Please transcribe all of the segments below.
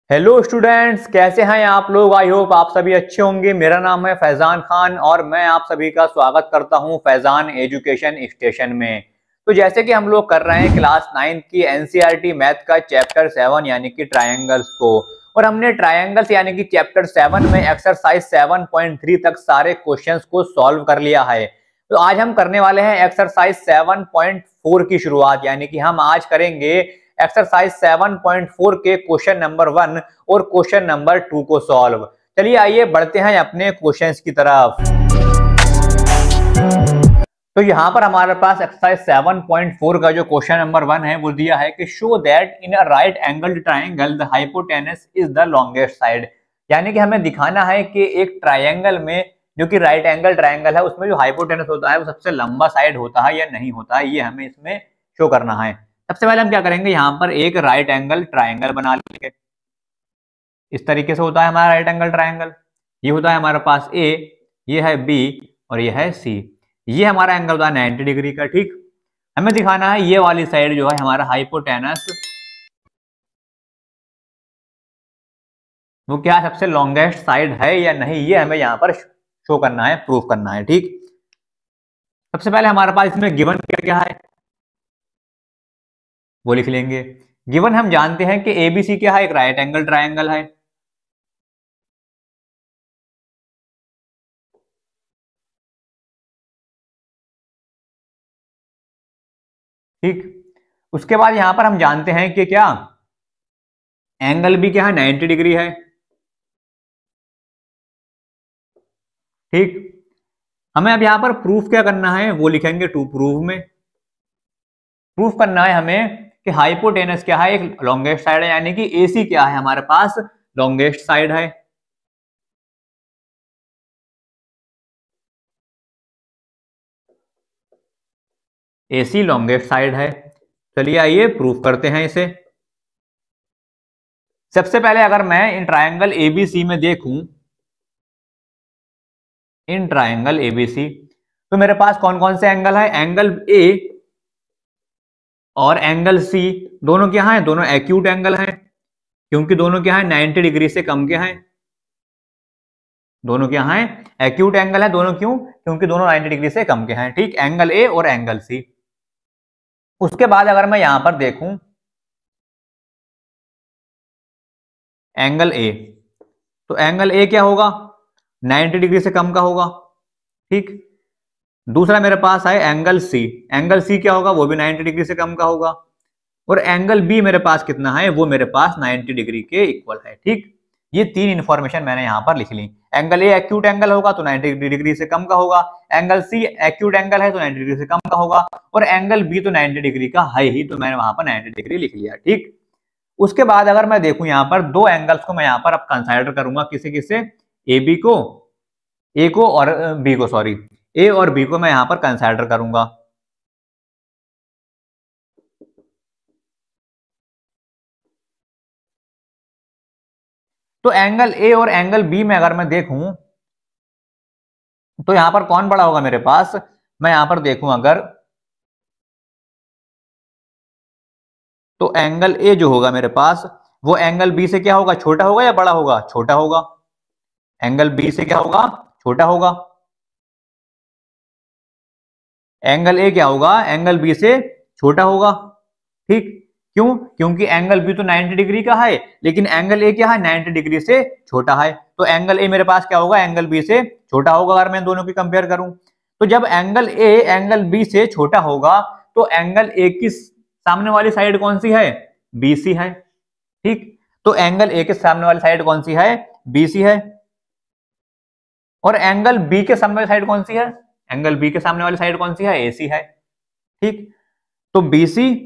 Hello students, कैसे हैं आप लोग। आई होप आप सभी अच्छे होंगे। मेरा नाम है फैजान खान और मैं आप सभी का स्वागत करता हूं फैजान एजुकेशन स्टेशन में। तो जैसे कि हम लोग कर रहे हैं क्लास 9 की एनसीईआरटी मैथ का चैप्टर 7 यानी कि ट्रायंगल्स को, और हमने ट्रायंगल्स यानी कि चैप्टर 7 में एक्सरसाइज 7.3 तक सारे क्वेश्चंस को सॉल्व कर लिया है। तो आज हम करने वाले हैं एक्सरसाइज 7.4 की शुरुआत, यानी कि हम आज करेंगे एक्सरसाइज 7.4 के क्वेश्चन नंबर 1 और क्वेश्चन नंबर 2 को सॉल्व। चलिए आइए बढ़ते हैं अपने क्वेश्चंस की तरफ। तो यहाँ पर हमारे पास एक्सरसाइज 7.4 का जो क्वेश्चन नंबर 1 है वो दिया है कि show that in a right angle triangle the hypotenuse is the longest side. यानी कि हमें दिखाना है कि एक ट्राइंगल में जो कि राइट एंगल ट्राइंगल है उसमें जो हाइपोटेनस होता है वो सबसे लंबा साइड होता है या नहीं होता है, ये हमें इसमें शो करना है। सबसे पहले हम क्या करेंगे, यहाँ पर एक राइट एंगल ट्राइंगल बना लेंगे। इस तरीके से होता है हमारा राइट एंगल ट्राइंगल। ये होता है हमारे पास ए, ये है बी और ये है सी। ये हमारा एंगल होता है 90 डिग्री का। ठीक, हमें दिखाना है ये वाली साइड जो है हमारा हाइपोटेनस वो क्या सबसे लॉन्गेस्ट साइड है या नहीं, ये हमें यहाँ पर शो करना है, प्रूफ करना है। ठीक, सबसे पहले हमारे पास इसमें गिवन क्या क्या है वो लिख लेंगे। गिवन हम जानते हैं कि एबीसी क्या है, एक राइट एंगल ट्राइंगल है। ठीक, उसके बाद यहां पर हम जानते हैं कि क्या एंगल भी क्या है 90 डिग्री है। ठीक, हमें अब यहां पर प्रूफ क्या करना है वो लिखेंगे टू प्रूफ में। प्रूफ करना है हमें कि हाइपोटेनस क्या है, एक लॉन्गेस्ट साइड है, यानी कि एसी क्या है हमारे पास लॉन्गेस्ट साइड है। एसी लॉन्गेस्ट साइड है। चलिए आइए प्रूफ करते हैं इसे। सबसे पहले अगर मैं इन ट्राइंगल एबीसी में देखूं, इन ट्राइंगल एबीसी तो मेरे पास कौन कौन से एंगल है, एंगल ए और एंगल सी दोनों क्या है, दोनों एक्यूट एंगल है, क्योंकि दोनों क्या है 90 डिग्री से कम के हैं। दोनों क्या है एक्यूट एंगल है, दोनों क्यों, क्योंकि दोनों 90 डिग्री से कम के हैं। ठीक, एंगल ए और एंगल सी। उसके बाद अगर मैं यहां पर देखूं एंगल ए, तो एंगल ए क्या होगा 90 डिग्री से कम का होगा। ठीक, दूसरा मेरे पास है एंगल सी। एंगल सी क्या होगा, वो भी 90 डिग्री से कम का होगा। और एंगल बी मेरे पास कितना है, वो मेरे पास 90 डिग्री के इक्वल है। ठीक, ये तीन इंफॉर्मेशन मैंने यहां पर लिख ली। एंगल ए एक्यूट एंगल होगा तो 90 डिग्री से कम का होगा, एंगल सी एक्यूट एंगल है तो 90 डिग्री से कम का होगा, और एंगल बी तो 90 डिग्री का है ही, तो मैंने वहां पर 90 डिग्री लिख लिया। ठीक, उसके बाद अगर मैं देखूं यहां पर दो एंगल्स को मैं यहां पर अब कंसिडर करूंगा, किसे किसे, ए बी को, ए को और बी को, सॉरी ए और बी को मैं यहां पर कंसिडर करूंगा। तो एंगल ए और एंगल बी में अगर मैं देखूं तो यहां पर कौन बड़ा होगा मेरे पास, मैं यहां पर देखूं अगर, तो एंगल ए जो होगा मेरे पास वो एंगल बी से क्या होगा, छोटा होगा या बड़ा होगा, छोटा होगा। एंगल बी से क्या होगा, छोटा होगा। एंगल ए क्या होगा, एंगल बी से छोटा होगा। ठीक, क्यों, क्योंकि एंगल बी तो 90 डिग्री का है, लेकिन एंगल ए क्या है 90 डिग्री से छोटा है, तो एंगल ए मेरे पास क्या होगा, एंगल बी से छोटा होगा अगर मैं दोनों की कंपेयर करूं। तो जब एंगल ए एंगल बी से छोटा होगा तो एंगल ए की सामने वाली साइड कौन सी है, बीसी है। ठीक, तो एंगल ए के सामने वाली साइड कौन सी है, बीसी है। और एंगल बी के सामने वाली साइड कौन सी है, एंगल बी के सामने वाली साइड कौन सी है, एसी है। ठीक, तो बीसी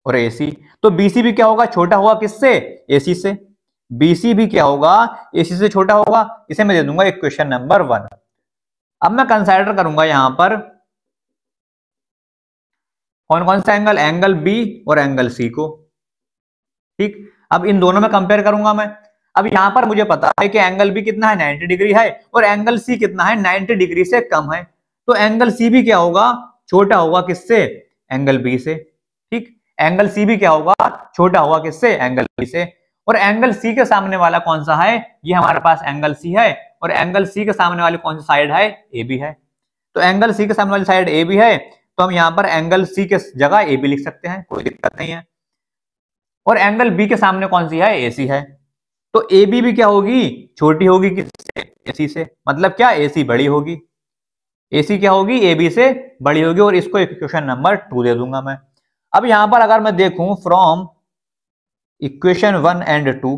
और एसी, तो बीसी भी क्या होगा, छोटा होगा किससे, एसी से। बीसी भी क्या होगा, एसी से छोटा होगा। इसे मैं दे दूंगा इक्वेशन नंबर 1। अब मैं कंसिडर करूंगा यहां पर कौन कौन सा एंगल, एंगल बी और एंगल सी को। ठीक, अब इन दोनों में कंपेयर करूंगा मैं। अब यहां पर मुझे पता है कि एंगल बी कितना है 90 डिग्री है और एंगल सी कितना है 90 डिग्री से कम है, तो एंगल सी भी क्या होगा, छोटा होगा किससे, एंगल बी से। ठीक, एंगल सी भी क्या होगा, छोटा होगा किससे, एंगल बी से। और एंगल सी के सामने वाला कौन सा है, ये हमारे पास एंगल सी है, और एंगल सी के सामने वाली कौन सी साइड है, ए बी है। तो एंगल सी के सामने वाली साइड ए बी है, तो हम यहाँ पर एंगल सी के जगह ए बी लिख सकते हैं, कोई दिक्कत नहीं है। और एंगल बी के सामने कौन सी है, ए सी है। तो ए बी भी क्या होगी, छोटी होगी किससे, ए सी से। मतलब क्या, ए सी बड़ी होगी, ए सी क्या होगी, ए बी से बड़ी होगी। और इसको इक्वेशन नंबर 2 दे दूंगा मैं। अब यहां पर अगर मैं देखूं फ्रॉम इक्वेशन 1 एंड 2,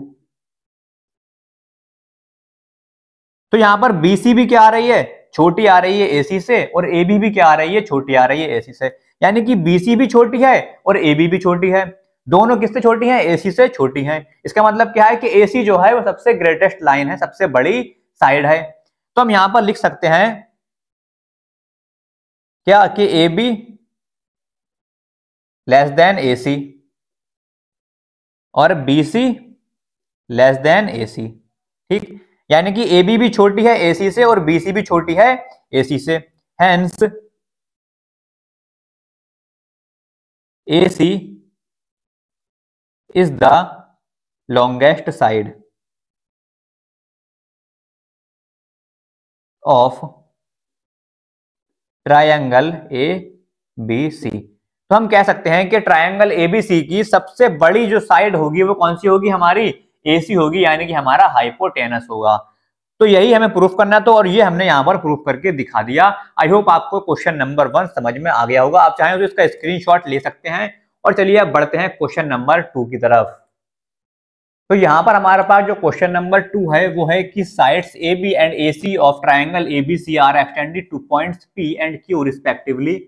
तो यहां पर बीसी भी क्या आ रही है, छोटी आ रही है एसी से, और एबी भी क्या आ रही है, छोटी आ रही है एसी से। यानी कि बीसी भी छोटी है और एबी भी छोटी है, दोनों किससे छोटी हैं, एसी से छोटी हैं। इसका मतलब क्या है कि एसी जो है वो सबसे ग्रेटेस्ट लाइन है, सबसे बड़ी साइड है। तो हम यहां पर लिख सकते हैं क्या कि ए बी लेस देन ए सी और बी सी लेस देन ए सी। ठीक, यानी कि ए बी भी छोटी है ए सी से और बी सी भी छोटी है ए सी से। Hence A C is the longest side of triangle A B C. तो हम कह सकते हैं कि ट्रायंगल एबीसी की सबसे बड़ी जो साइड होगी वो कौन सी होगी, हमारी एसी होगी, यानी कि हमारा हाइपोटेनस होगा। तो यही हमें प्रूफ करना, तो और ये हमने यहां पर प्रूफ करके दिखा दिया। आई होप आपको क्वेश्चन नंबर 1 समझ में आ गया होगा। आप चाहें तो इसका स्क्रीनशॉट ले सकते हैं। और चलिए अब बढ़ते हैं क्वेश्चन नंबर 2 की तरफ। तो यहां पर हमारे पास जो क्वेश्चन नंबर 2 है वो है कि sides A B and A C of triangle ABC are extended to points P and Q respectively.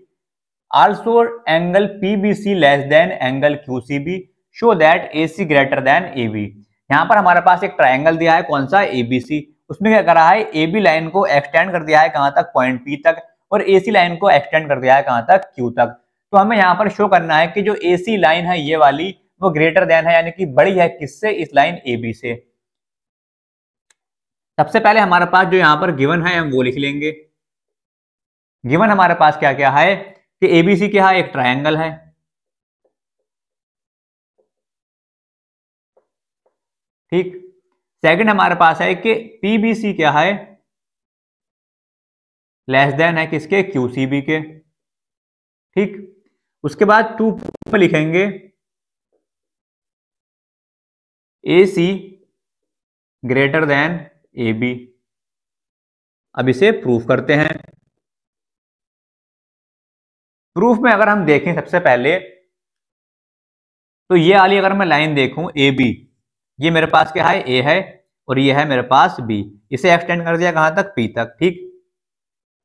Also angle PBC less than angle QCB show that AC greater than AB। यहाँ पर हमारे पास एक triangle दिया है, कौन सा, ABC। उसमें क्या करा है, AB लाइन को एक्सटेंड कर दिया है कहां तक, पॉइंट P तक, और AC लाइन को एक्सटेंड कर दिया है कहां तक, Q तक। तो हमें यहाँ पर शो करना है कि जो AC लाइन है ये वाली वो ग्रेटर देन है, यानी कि बड़ी है किससे, इस लाइन AB से। सबसे पहले हमारे पास जो यहाँ पर गिवन है हम वो लिख लेंगे। गिवन हमारे पास क्या क्या है कि एबीसी क्या है, एक ट्रायंगल है। ठीक, सेकंड हमारे पास है कि पीबीसी क्या है, लेस देन है किसके, क्यूसीबी के। ठीक, उसके बाद 2 पे लिखेंगे एसी ग्रेटर देन एबी। अब इसे प्रूफ करते हैं। प्रूफ में अगर हम देखें सबसे पहले तो ये वाली अगर मैं लाइन देखूं ए बी, ये मेरे पास क्या है, ए है, और ये है मेरे पास बी। इसे एक्सटेंड कर दिया कहां तक, पी तक। ठीक,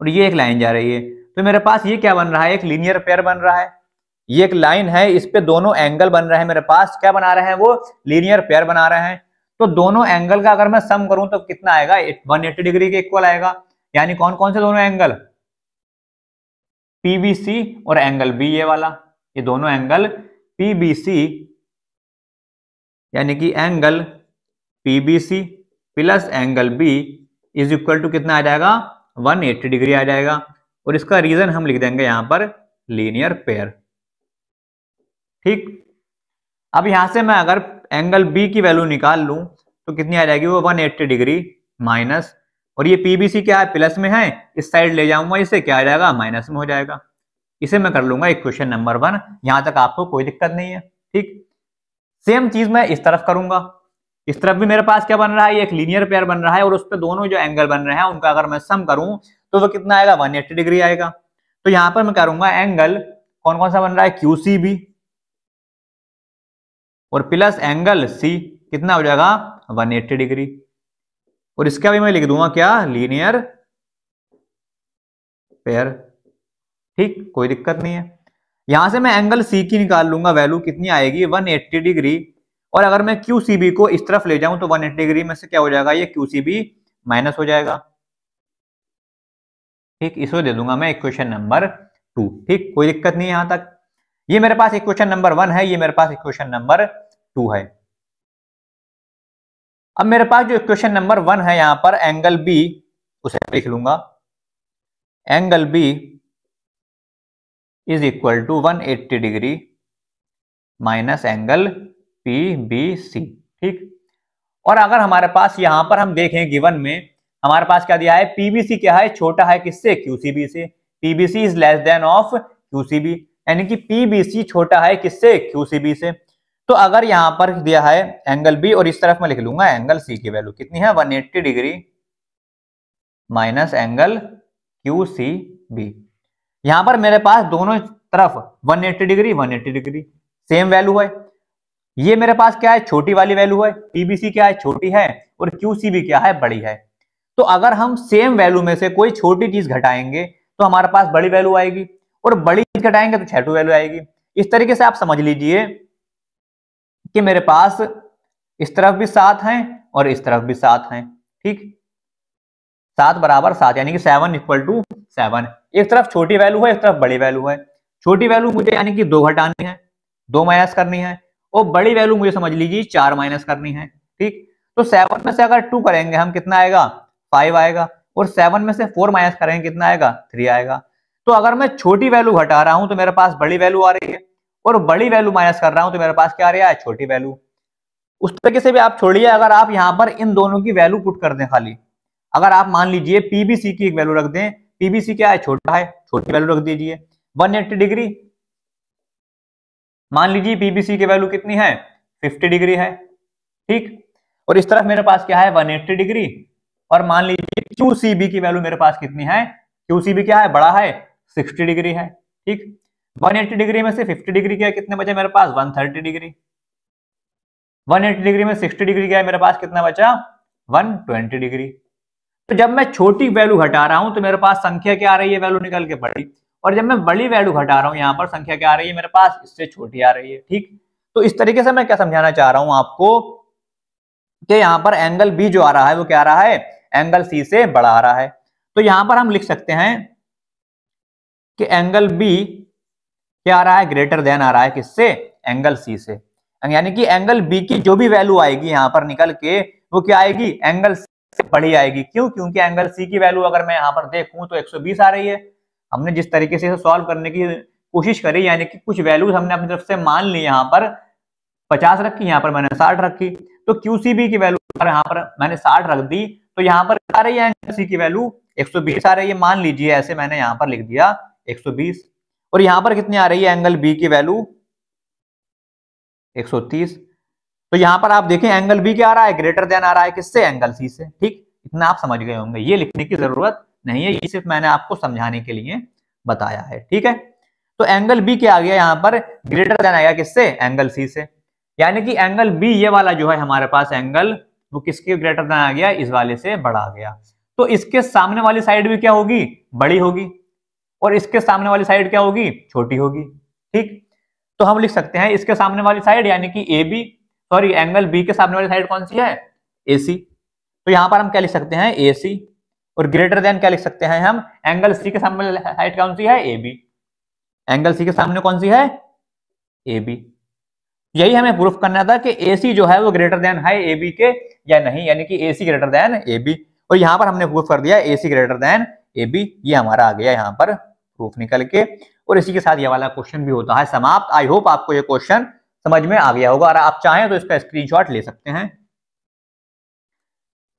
और ये एक लाइन जा रही है, तो मेरे पास ये क्या बन रहा है, एक लीनियर पेयर बन रहा है। ये एक लाइन है, इस पे दोनों एंगल बन रहे हैं मेरे पास, क्या बना रहे हैं, वो लीनियर पेयर बना रहे हैं। तो दोनों एंगल का अगर मैं सम करूं तो कितना आएगा, 180 डिग्री के इक्वल आएगा। यानी कौन कौन से दोनों एंगल, पीबीसी और एंगल बी, ये वाला, ये दोनों एंगल पीबीसी यानी कि angle PBC plus angle B is equal to कितना आ जाएगा, 180 डिग्री आ जाएगा। और इसका रीजन हम लिख देंगे यहां पर लीनियर पेयर। ठीक, अब यहां से मैं अगर एंगल बी की वैल्यू निकाल लूं तो कितनी आ जाएगी, वो 180 डिग्री माइनस, और ये पीबीसी क्या है, प्लस में है, इस साइड ले जाऊंगा इसे, क्या आ जाएगा, माइनस में हो जाएगा। इसे मैं कर लूंगा इक्वेशन नंबर 1। यहां तक आपको कोई दिक्कत नहीं है। ठीक, सेम चीज मैं इस तरफ करूंगा। इस तरफ भी मेरे पास क्या बन रहा है, एक लीनियर पेयर बन रहा है, और उस पर दोनों जो एंगल बन रहे हैं उनका अगर मैं सम करूं तो वो कितना आएगा, 180 डिग्री आएगा। तो यहां पर मैं करूंगा एंगल कौन कौन सा बन रहा है, क्यूसीबी और प्लस एंगल सी, कितना हो जाएगा, 180 डिग्री। और इसका भी मैं लिख दूंगा क्या, लीनियर पेयर। ठीक, कोई दिक्कत नहीं है। यहां से मैं एंगल सी की निकाल लूंगा, वैल्यू कितनी आएगी, 180 डिग्री। और अगर मैं क्यूसीबी को इस तरफ ले जाऊं तो 180 डिग्री में से क्या हो जाएगा, ये क्यूसीबी माइनस हो जाएगा। ठीक, इसको दे दूंगा मैं इक्वेशन नंबर 2। ठीक, कोई दिक्कत नहीं है यहां तक। ये मेरे पास इक्वेशन नंबर 1 है, ये मेरे पास इक्वेशन नंबर 2 है। अब मेरे पास जो इक्वेशन नंबर 1 है यहां पर एंगल बी, उसे लिख लूंगा, angle B is equal to 180 degree minus angle P B C. ठीक, और अगर हमारे पास यहाँ पर हम देखें गिवन में हमारे पास क्या दिया है, पीबीसी क्या है, छोटा है किससे, क्यूसीबी से। PBC is less than of QCB, यानी कि पीबीसी छोटा है किससे, क्यूसीबी से। तो अगर यहाँ पर दिया है एंगल बी और इस तरफ मैं लिख लूंगा एंगल सी की वैल्यू कितनी है, 180 डिग्री माइनस एंगल क्यूसीबी। यहां पर मेरे पास दोनों तरफ 180 डिग्री 180 डिग्री सेम वैल्यू है। ये मेरे पास क्या है, छोटी वाली वैल्यू है, पीबीसी क्या है, छोटी है, और क्यूसीबी क्या है, बड़ी है। तो अगर हम सेम वैल्यू में से कोई छोटी चीज घटाएंगे तो हमारे पास बड़ी वैल्यू आएगी, और बड़ी चीज घटाएंगे तो छोटी वैल्यू आएगी। इस तरीके से आप समझ लीजिए कि मेरे पास इस तरफ भी 7 हैं और इस तरफ भी 7 हैं, ठीक, 7 बराबर 7, यानी कि 7 इक्वल टू 7। एक तरफ छोटी वैल्यू है, एक तरफ बड़ी वैल्यू है। छोटी वैल्यू मुझे यानी कि 2 घटानी है, 2 माइनस करनी है, और बड़ी वैल्यू मुझे समझ लीजिए 4 माइनस करनी है, ठीक। तो 7 में से अगर 2 करेंगे हम कितना आएगा, 5 आएगा, और 7 में से 4 माइनस करेंगे कितना आएगा, 3 आएगा। तो अगर मैं छोटी वैल्यू घटा रहा हूं तो मेरे पास बड़ी वैल्यू आ रही है, और बड़ी वैल्यू माइनस कर रहा हूं तो मेरे पास क्या आ रहा है, छोटी वैल्यू। उस तरीके से भी आप छोड़िए, अगर आप यहां पर इन दोनों की वैल्यू पुट कर दें खाली, अगर आप मान लीजिए पीबीसी की एक वैल्यू रख दें, पीबीसी क्या है, छोटा है, छोटी वैल्यू रख दीजिए 180 डिग्री, मान लीजिए पीबीसी की वैल्यू कितनी है, 50 डिग्री है, ठीक। और इस तरफ मेरे पास क्या है, 180 डिग्री, और मान लीजिए क्यूसीबी की वैल्यू मेरे पास कितनी है, क्यूसीबी क्या है, बड़ा है, 60 डिग्री है, ठीक। 180 डिग्री में से 50 डिग्री क्या है, कितने बचे मेरे पास, 130 डिग्री। 180 डिग्री में 60 डिग्री क्या है, मेरे पास कितना बचा, 120 डिग्री। तो जब मैं छोटी वैल्यू घटा रहा हूं तो मेरे पास संख्या क्या आ रही है, वैल्यू निकल के बड़ी, और जब मैं बड़ी वैल्यू घटा रहा हूं यहां पर संख्या क्या आ रही है मेरे पास, इससे छोटी आ रही है, ठीक। तो इस तरीके से मैं क्या समझाना चाह रहा हूं आपको कि यहां पर एंगल बी जो आ रहा है वो क्या आ रहा है, एंगल सी से बड़ा आ रहा है। तो यहां पर हम लिख सकते हैं कि एंगल बी क्या आ रहा है, ग्रेटर देन आ रहा है किससे, एंगल सी से। यानी कि एंगल बी की जो भी वैल्यू आएगी यहां पर निकल के वो क्या आएगी, एंगल से बड़ी आएगी। क्यों, क्योंकि एंगल सी की वैल्यू अगर मैं यहां पर देखूं तो 120 आ रही है। हमने जिस तरीके से सॉल्व करने की कोशिश करी, यानी कि कुछ वैल्यूज हमने अपनी तरफ से मान ली, यहाँ पर 50 रखी, यहाँ पर मैंने 60 रखी, तो क्यूसीबी की वैल्यू यहाँ पर मैंने 60 रख दी, तो यहाँ पर आ रही है एंगल सी की वैल्यू 120 आ रही है, मान लीजिए ऐसे मैंने यहाँ पर लिख दिया 120, और यहाँ पर कितनी आ रही है एंगल बी की वैल्यू 130। तो यहां पर आप देखें एंगल बी क्या आ रहा है, ग्रेटर देन आ रहा है किससे, एंगल सी से, ठीक। इतना आप समझ गए होंगे, ये लिखने की जरूरत नहीं है, ये सिर्फ मैंने आपको समझाने के लिए बताया है, ठीक है। तो एंगल बी क्या आ गया, यहां पर ग्रेटर देन आएगा किससे, एंगल सी से, यानी कि एंगल बी ये वाला जो है हमारे पास एंगल, वो किसके ग्रेटर देन आ गया, इस वाले से बड़ा आ गया। तो इसके सामने वाली साइड भी क्या होगी, बड़ी होगी, और इसके सामने वाली साइड क्या होगी, छोटी होगी, ठीक। तो हम लिख सकते हैं इसके सामने वाली साइड यानी कि A B, sorry angle B के सामने वाली साइड कौन सी है, AC। तो यहां पर हम क्या लिख सकते हैं, AC, और ग्रेटर देन क्या लिख सकते हैं हम, एंगल सी के सामने वाली साइड कौन सी है, AB। एंगल सी के सामने कौन सी है, AB। यही हमें प्रूफ करना था कि AC जो है वो ग्रेटर देन है AB के या नहीं, यानी कि AC ग्रेटर देन AB, और यहां पर हमने प्रूफ कर दिया AC ग्रेटर देन AB, ये हमारा आ गया यहाँ पर प्रूफ निकल के। और इसी के साथ ये वाला क्वेश्चन भी होता है समाप्त। आई होप आपको ये क्वेश्चन समझ में आ गया होगा, और आप चाहें तो इसका स्क्रीनशॉट ले सकते हैं।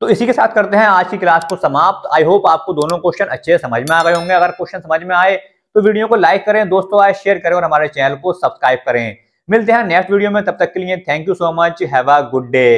तो इसी के साथ करते हैं आज की क्लास को समाप्त। आई होप आपको दोनों क्वेश्चन अच्छे समझ में आ गए होंगे। अगर क्वेश्चन समझ में आए तो वीडियो को लाइक करें, दोस्तों आए शेयर करें, और हमारे चैनल को सब्सक्राइब करें। मिलते हैं नेक्स्ट वीडियो में, तब तक के लिए thank you so much, have a good day.